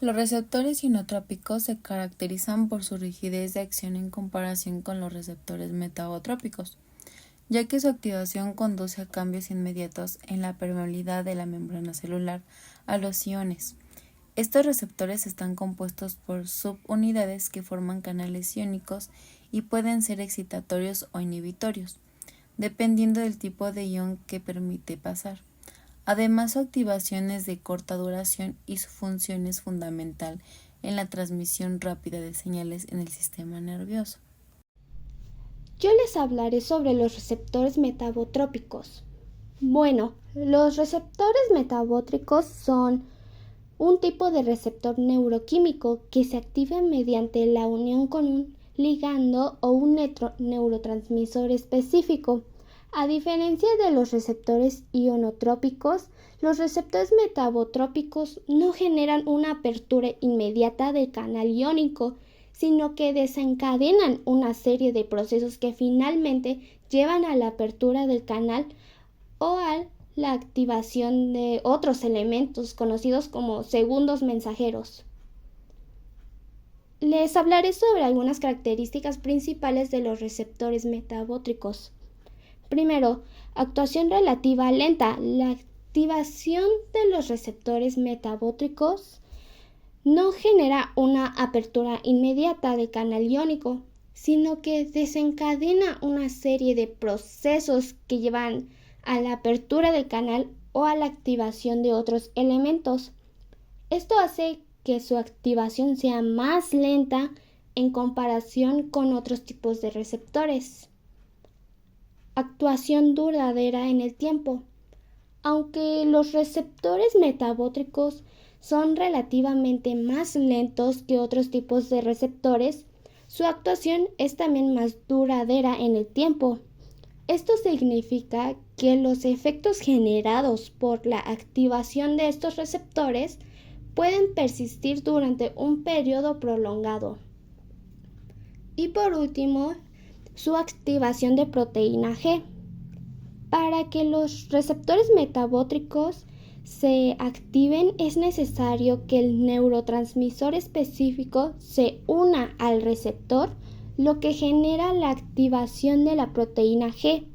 Los receptores inotrópicos se caracterizan por su rigidez de acción en comparación con los receptores metabotrópicos, ya que su activación conduce a cambios inmediatos en la permeabilidad de la membrana celular a los iones. Estos receptores están compuestos por subunidades que forman canales iónicos y pueden ser excitatorios o inhibitorios, dependiendo del tipo de ion que permite pasar. Además, su activación es de corta duración y su función es fundamental en la transmisión rápida de señales en el sistema nervioso. Yo les hablaré sobre los receptores metabotrópicos. Bueno, los receptores metabótricos son un tipo de receptor neuroquímico que se activa mediante la unión con un ligando o un neurotransmisor específico. A diferencia de los receptores ionotrópicos, los receptores metabotrópicos no generan una apertura inmediata del canal iónico, sino que desencadenan una serie de procesos que finalmente llevan a la apertura del canal o a la activación de otros elementos conocidos como segundos mensajeros. Les hablaré sobre algunas características principales de los receptores metabótricos. Primero, actuación relativa lenta. La activación de los receptores metabótricos no genera una apertura inmediata del canal iónico, sino que desencadena una serie de procesos que llevan a la apertura del canal o a la activación de otros elementos. Esto hace que su activación sea más lenta en comparación con otros tipos de receptores. Actuación duradera en el tiempo. Aunque los receptores metabótricos son relativamente más lentos que otros tipos de receptores, su actuación es también más duradera en el tiempo. Esto significa que los efectos generados por la activación de estos receptores pueden persistir durante un periodo prolongado. Y por último, su activación de proteína G. Para que los receptores metabótricos se activen es necesario que el neurotransmisor específico se una al receptor, lo que genera la activación de la proteína G.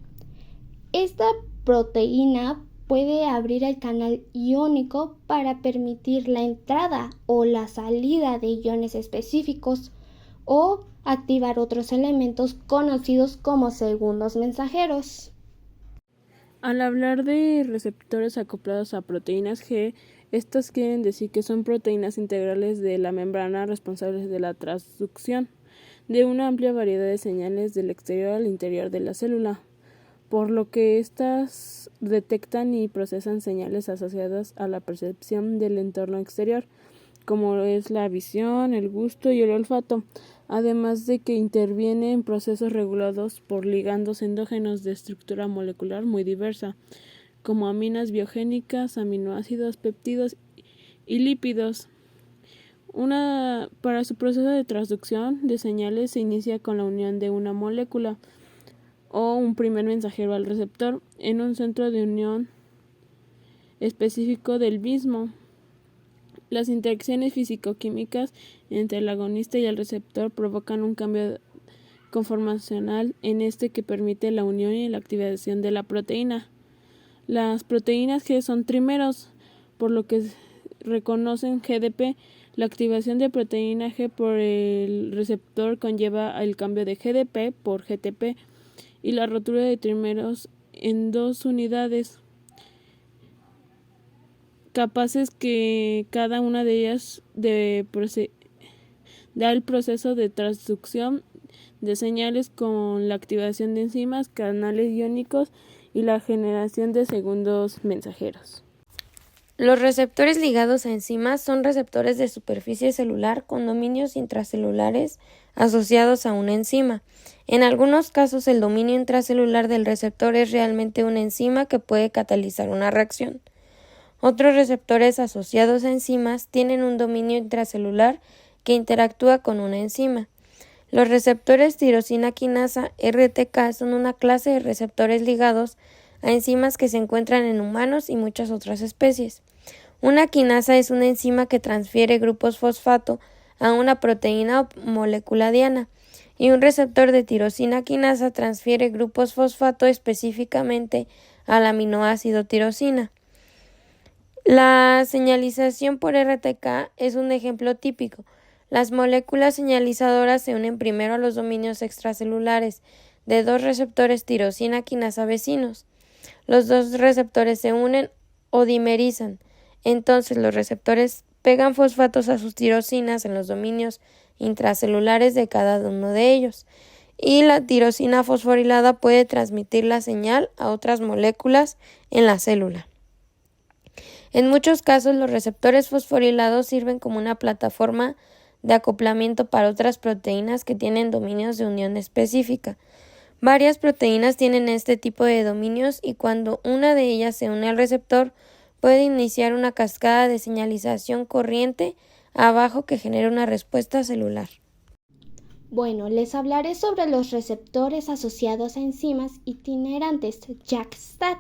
Esta proteína puede abrir el canal iónico para permitir la entrada o la salida de iones específicos o activar otros elementos conocidos como segundos mensajeros. Al hablar de receptores acoplados a proteínas G, estas quieren decir que son proteínas integrales de la membrana responsables de la transducción de una amplia variedad de señales del exterior al interior de la célula, por lo que éstas detectan y procesan señales asociadas a la percepción del entorno exterior, como es la visión, el gusto y el olfato, además de que interviene en procesos regulados por ligandos endógenos de estructura molecular muy diversa, como aminas biogénicas, aminoácidos, péptidos y lípidos. Para su proceso de transducción de señales se inicia con la unión de una molécula o un primer mensajero al receptor en un centro de unión específico del mismo. Las interacciones físico-químicas entre el agonista y el receptor provocan un cambio conformacional en este que permite la unión y la activación de la proteína. Las proteínas G son trímeros, por lo que reconocen GDP. La activación de proteína G por el receptor conlleva el cambio de GDP por GTP y la rotura de trímeros en dos unidades capaces que cada una de ellas da el proceso de transducción de señales con la activación de enzimas, canales iónicos y la generación de segundos mensajeros. Los receptores ligados a enzimas son receptores de superficie celular con dominios intracelulares asociados a una enzima. En algunos casos, el dominio intracelular del receptor es realmente una enzima que puede catalizar una reacción. Otros receptores asociados a enzimas tienen un dominio intracelular que interactúa con una enzima. Los receptores tirosina quinasa (RTK) son una clase de receptores ligados a enzimas que se encuentran en humanos y muchas otras especies. Una quinasa es una enzima que transfiere grupos fosfato a una proteína o molécula diana, y un receptor de tirosina quinasa transfiere grupos fosfato específicamente al aminoácido tirosina. La señalización por RTK es un ejemplo típico. Las moléculas señalizadoras se unen primero a los dominios extracelulares de dos receptores tirosina quinasa vecinos. Los dos receptores se unen o dimerizan. Entonces los receptores pegan fosfatos a sus tirosinas en los dominios intracelulares de cada uno de ellos, y la tirosina fosforilada puede transmitir la señal a otras moléculas en la célula. En muchos casos, los receptores fosforilados sirven como una plataforma de acoplamiento para otras proteínas que tienen dominios de unión específica. Varias proteínas tienen este tipo de dominios, y cuando una de ellas se une al receptor, puede iniciar una cascada de señalización corriente abajo que genera una respuesta celular. Bueno, les hablaré sobre los receptores asociados a enzimas itinerantes, JAK-STAT.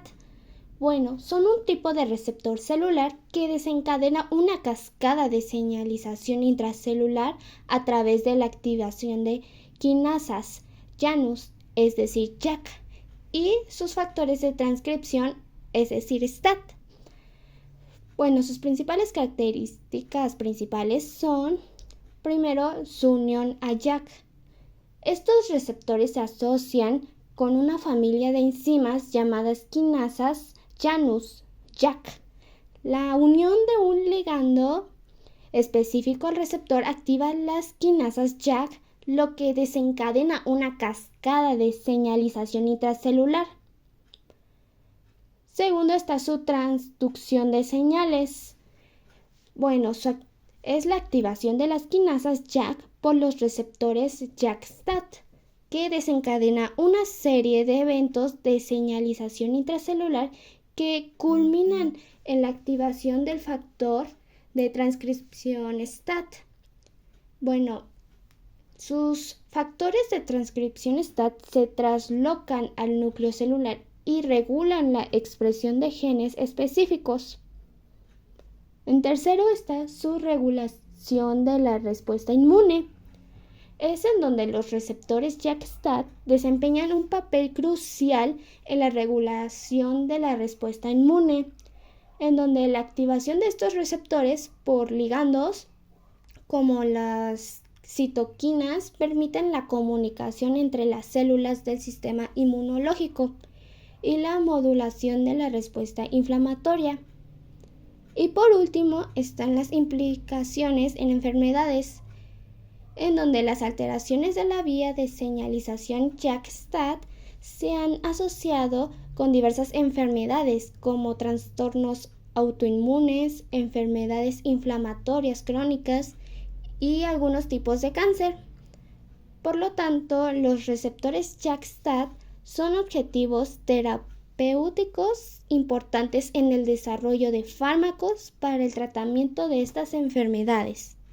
Bueno, son un tipo de receptor celular que desencadena una cascada de señalización intracelular a través de la activación de quinasas Janus, es decir, JAK, y sus factores de transcripción, es decir, STAT. Bueno, sus principales características principales son, primero, su unión a JAK. Estos receptores se asocian con una familia de enzimas llamadas quinasas Janus, JAK. La unión de un ligando específico al receptor activa las quinasas JAK, lo que desencadena una cascada de señalización intracelular. Segundo está su transducción de señales. Bueno, es la activación de las quinasas JAK por los receptores JAK-STAT, que desencadena una serie de eventos de señalización intracelular que culminan en la activación del factor de transcripción STAT. Bueno, sus factores de transcripción STAT se traslocan al núcleo celular y regulan la expresión de genes específicos. En tercero está su regulación de la respuesta inmune. Es en donde los receptores JAK-STAT desempeñan un papel crucial en la regulación de la respuesta inmune, en donde la activación de estos receptores por ligandos como las citoquinas permiten la comunicación entre las células del sistema inmunológico y la modulación de la respuesta inflamatoria. Y por último están las implicaciones en enfermedades, en donde las alteraciones de la vía de señalización JAK-STAT se han asociado con diversas enfermedades como trastornos autoinmunes, enfermedades inflamatorias crónicas y algunos tipos de cáncer. Por lo tanto, los receptores JAK-STAT son objetivos terapéuticos importantes en el desarrollo de fármacos para el tratamiento de estas enfermedades.